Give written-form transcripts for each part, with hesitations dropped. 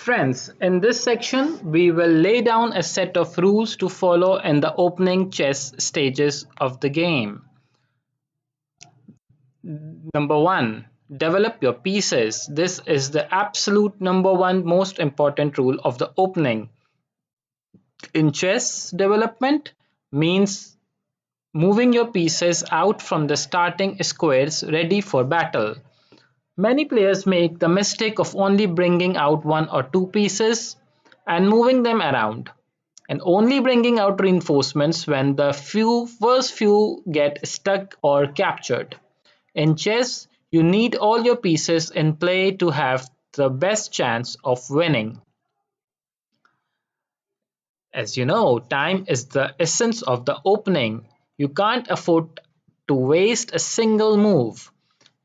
Friends, in this section, we will lay down a set of rules to follow in the opening chess stages of the game. Number one, develop your pieces. This is the absolute number one most important rule of the opening. In chess, development means moving your pieces out from the starting squares ready for battle. Many players make the mistake of only bringing out one or two pieces and moving them around, and only bringing out reinforcements when the first few get stuck or captured. In chess, you need all your pieces in play to have the best chance of winning. As you know, time is the essence of the opening. You can't afford to waste a single move.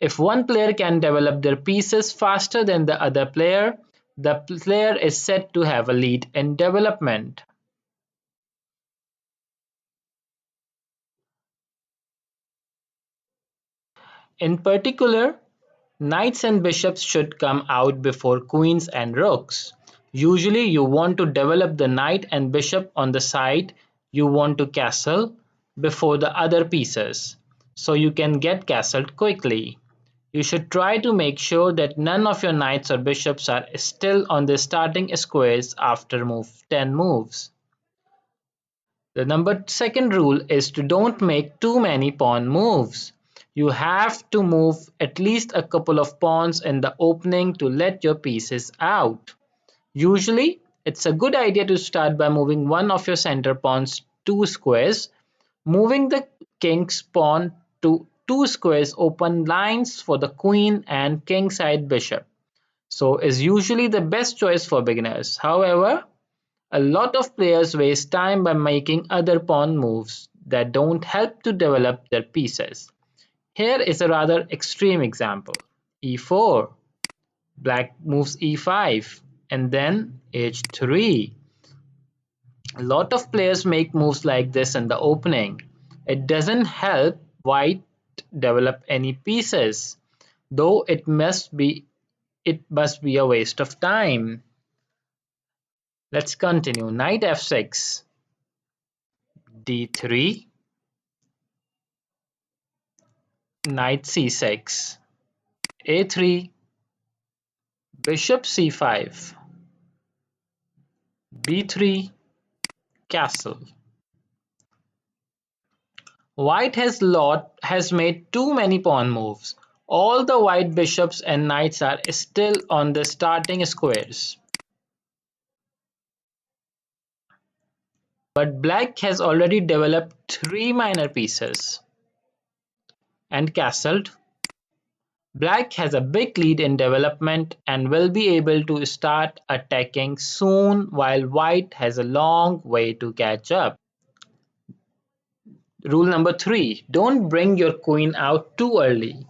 If one player can develop their pieces faster than the other player, the player is said to have a lead in development. In particular, knights and bishops should come out before queens and rooks. Usually you want to develop the knight and bishop on the side you want to castle before the other pieces, so you can get castled quickly. You should try to make sure that none of your knights or bishops are still on the starting squares after 10 moves. The second rule is to don't make too many pawn moves. You have to move at least a couple of pawns in the opening to let your pieces out. Usually, it's a good idea to start by moving one of your center pawns 2 squares. Moving the king's pawn to 2 squares open lines for the queen and kingside bishop, so is usually the best choice for beginners. However, a lot of players waste time by making other pawn moves that don't help to develop their pieces. Here is a rather extreme example. e4, black moves e5, and then h3. A lot of players make moves like this in the opening. It doesn't help white develop any pieces, though it must be a waste of time. Let's continue. Knight f6, d3, knight c6, a3, bishop c5, b3, castle. White has made too many pawn moves. All the white bishops and knights are still on the starting squares. But black has already developed 3 minor pieces and castled. Black has a big lead in development and will be able to start attacking soon, while white has a long way to catch up. Rule number 3, don't bring your queen out too early.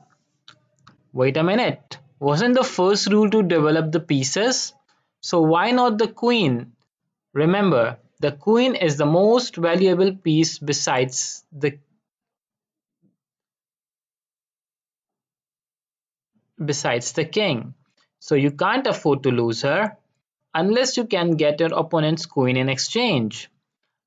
Wait a minute, wasn't the first rule to develop the pieces? So why not the queen? Remember, the queen is the most valuable piece besides the king. So you can't afford to lose her unless you can get your opponent's queen in exchange.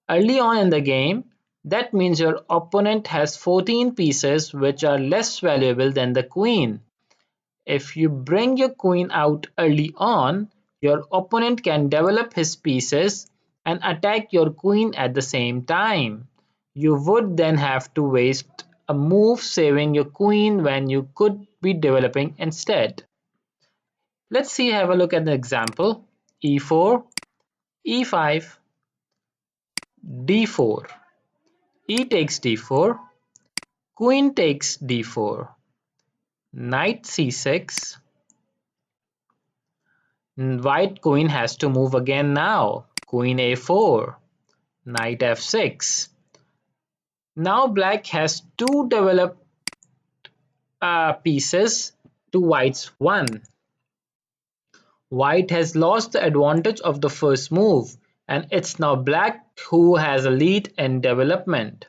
Early on in the game, that means your opponent has 14 pieces which are less valuable than the queen. If you bring your queen out early on, your opponent can develop his pieces and attack your queen at the same time. You would then have to waste a move saving your queen when you could be developing instead. Let's have a look at the example. e4, e5, d4, e takes d4, queen takes d4, knight c6. White queen has to move again now. Queen a4, knight f6. Now black has two developed pieces to white's one. White has lost the advantage of the first move, and it's now black who has a lead in development.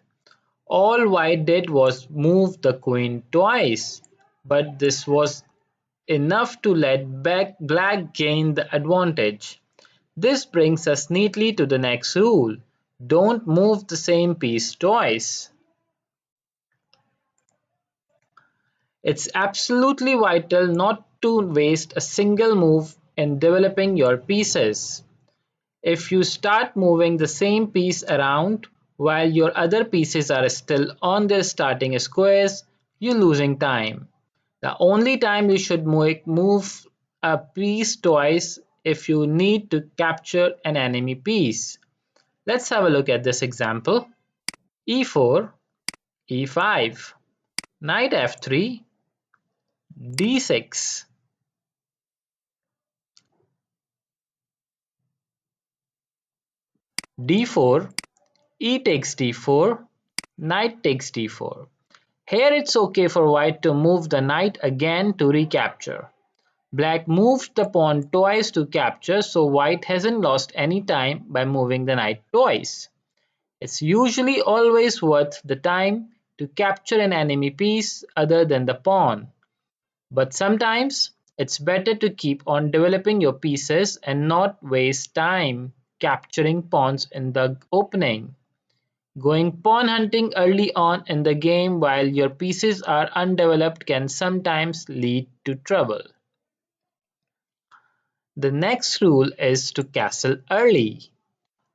All white did was move the queen twice, but this was enough to let black gain the advantage. This brings us neatly to the next rule: don't move the same piece twice. It's absolutely vital not to waste a single move in developing your pieces. If you start moving the same piece around while your other pieces are still on their starting squares, you're losing time. The only time you should move a piece twice if you need to capture an enemy piece. Let's have a look at this example. e4, e5, knight f3, d6, d4, e takes d4, knight takes d4. Here it's okay for white to move the knight again to recapture. Black moved the pawn twice to capture, so white hasn't lost any time by moving the knight twice. It's usually always worth the time to capture an enemy piece other than the pawn. But sometimes it's better to keep on developing your pieces and not waste time capturing pawns in the opening. Going pawn hunting early on in the game while your pieces are undeveloped can sometimes lead to trouble. The next rule is to castle early.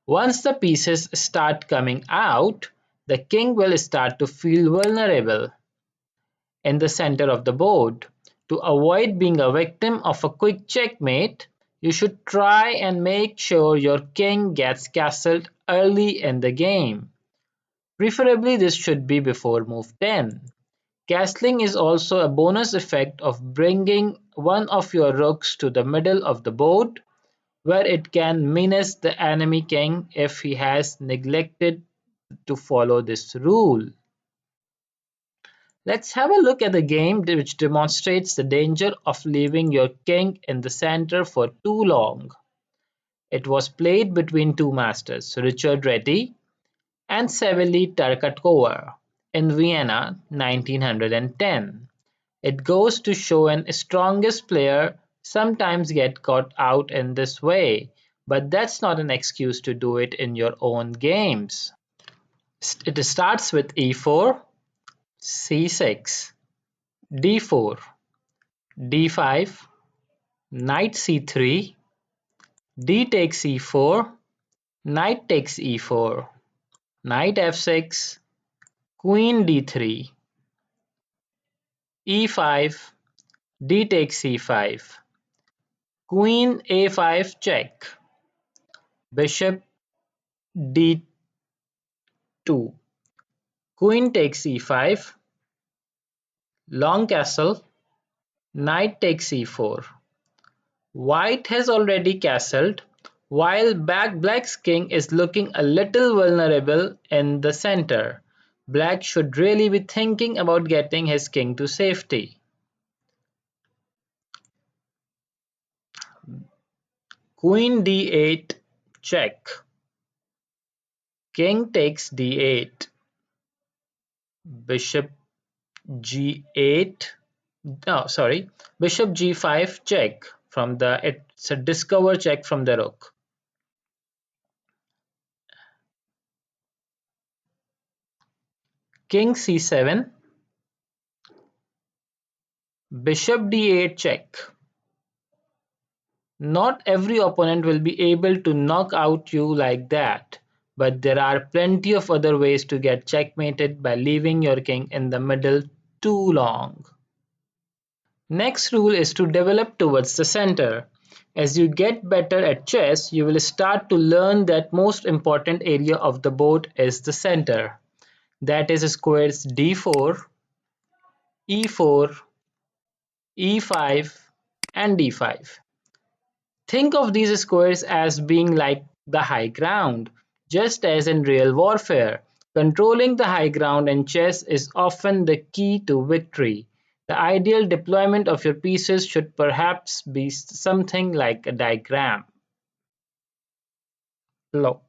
Once the pieces start coming out, the king will start to feel vulnerable in the center of the board. To avoid being a victim of a quick checkmate, you should try and make sure your king gets castled early in the game. Preferably this should be before move 10. Castling is also a bonus effect of bringing one of your rooks to the middle of the board, where it can menace the enemy king if he has neglected to follow this rule. Let's have a look at the game which demonstrates the danger of leaving your king in the center for too long. It was played between two masters, Richard Reti and Savely Tarkatkova, in Vienna 1910. It goes to show an strongest player sometimes get caught out in this way, but that's not an excuse to do it in your own games. It starts with e4, c6, d4, d5, knight c3, d takes e4, knight takes e4, knight f6, queen d3, e5, d takes c5, queen a5 check, bishop d2, queen takes e5, long castle, knight takes e4. White has already castled, while black's king is looking a little vulnerable in the center. Black should really be thinking about getting his king to safety. Queen d8 check. King takes d8. Bishop g8. No, sorry. Bishop g5 check. It's a discover check from the rook. King c7. Bishop d8 check. Not every opponent will be able to knock out you like that, but there are plenty of other ways to get checkmated by leaving your king in the middle too long. Next rule is to develop towards the center. As you get better at chess, you will start to learn that most important area of the board is the center. That is squares d4, e4, e5 and d5. Think of these squares as being like the high ground. Just as in real warfare, controlling the high ground in chess is often the key to victory. The ideal deployment of your pieces should perhaps be something like a diagram. Below.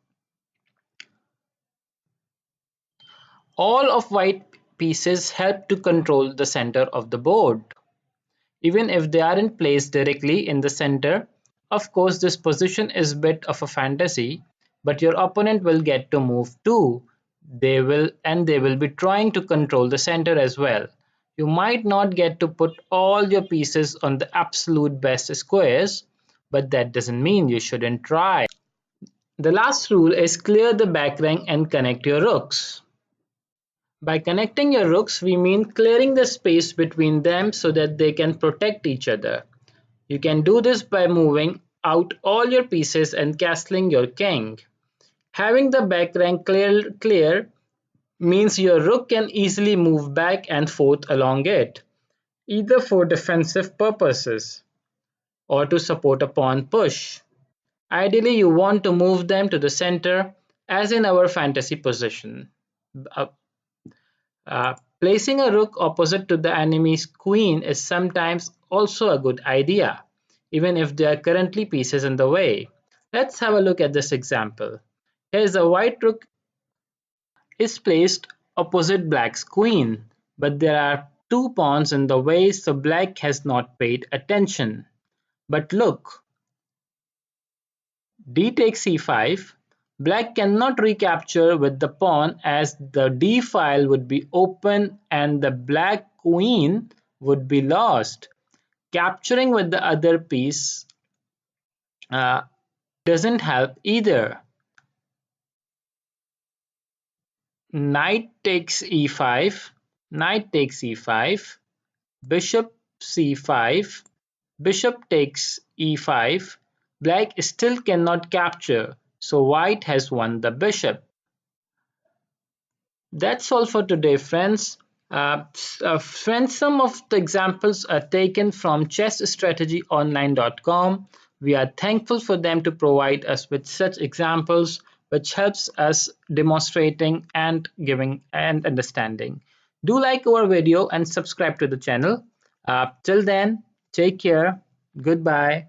All of white pieces help to control the center of the board. even if they aren't placed directly in the center. Of course, this position is a bit of a fantasy, but your opponent will get to move too. They will be trying to control the center as well. You might not get to put all your pieces on the absolute best squares, but that doesn't mean you shouldn't try. The last rule is clear the back rank and connect your rooks. By connecting your rooks, we mean clearing the space between them so that they can protect each other. You can do this by moving out all your pieces and castling your king. Having the back rank clear means your rook can easily move back and forth along it, either for defensive purposes or to support a pawn push. Ideally, you want to move them to the center, as in our fantasy position. Uh, Placing a rook opposite to the enemy's queen is sometimes also a good idea, even if there are currently pieces in the way. Let's have a look at this example. Here's a white rook is placed opposite black's queen, but there are two pawns in the way, so black has not paid attention. But look, d takes c5. Black cannot recapture with the pawn as the d file would be open and the black queen would be lost. Capturing with the other piece uh, doesn't help either. Knight takes e5, knight takes e5, bishop c5, bishop takes e5. Black still cannot capture, so white has won the bishop. That's all for today, friends. Friends, some of the examples are taken from chessstrategyonline.com. We are thankful for them to provide us with such examples, which helps us demonstrating and giving and understanding. Do like our video and subscribe to the channel. Till then, take care. Goodbye.